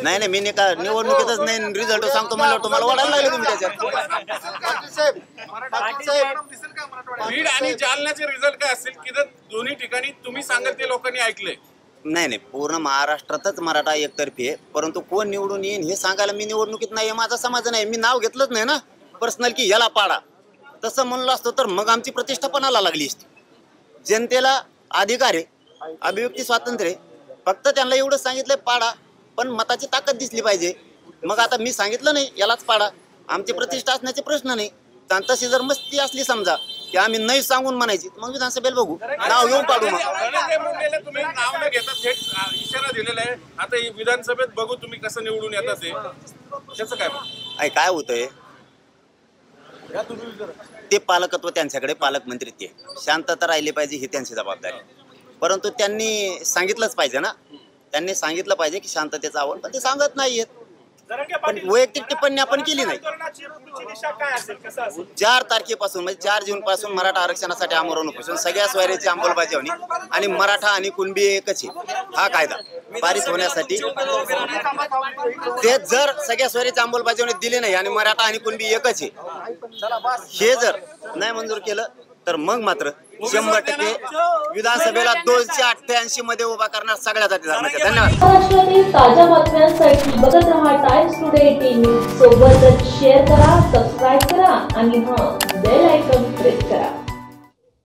नाही नाही, मी निवडणुकीतच नाही, रिझल्ट सांगतो म्हणलं तुम्हाला ओढायला लागले तुम्ही त्याच्यात. बीड आणि जालन्याचे रिझल्ट काय असतील की जर दोन्ही ठिकाणी तुम्ही सांगत ते लोकांनी ऐकले? नाही नाही, पूर्ण महाराष्ट्रातच मराठा एकतर्फी आहे, परंतु कोण निवडून येईन हे सांगायला मी निवडणुकीत नाही, माझा समाज नाही, मी नाव घेतलंच नाही ना पर्सनल की याला पाडा. तसं म्हणलं असतं तर मग आमची प्रतिष्ठा पणाला लागली असती. जनतेला अधिकार आहे, अभिव्यक्ती स्वातंत्र्य आहे, फक्त त्यांना एवढंच सांगितलंय पाडा, पण मताची ताकद दिसली पाहिजे. मग आता मी सांगितलं नाही यालाच पाडा, आमची प्रतिष्ठा असण्याचे प्रश्न नाही. तशी जर मस्ती असली समजा की आम्ही नाही सांगून म्हणायची, मग विधानसभेला बघू, नाव घेऊन पाडू. मग तुम्ही नाव न घेता थेट इशारा दिलेला आहे, आता विधानसभेत बघू तुम्ही कसं निवडून येतात ते, त्याचं काय काय होतंय, ते पालकत्व त्यांच्याकडे, पालकमंत्री ते शांतता राहिली पाहिजे ही त्यांची जबाबदारी. परंतु त्यांनी सांगितलंच पाहिजे ना, त्यांनी सांगितलं पाहिजे की शांततेचं आव्हान, पण ते सांगत नाहीयेत. पण वैयक्तिक टिप्पणी आपण केली नाही. 4 तारखेपासून म्हणजे 4 जून पासून मराठा आरक्षणासाठी आमरण उपोषण, सगळ्या सोयऱ्याची अंमलबजावणी आणि मराठा आणि कुणबी एकच आहे हा कायदा पारित होण्यासाठी. ते जर सगळ्या सोयऱ्याची अंमलबजावणी दिली नाही आणि मराठा आणि कुणबी एकच आहे हे जर नाही मंजूर केलं तर मग मात्र 100% विधानसभेला 288 मध्ये उभा करणार सगळ्या जाती धर्माच्या. धन्यवाद. महाराष्ट्रातील ताज्या बातम्यांसाठी बघत रहा टाइम्स टुडे टीव्ही. सोबतच शेअर करा, सबस्क्राईब करा आणि बेल आयकॉन प्रेस करा.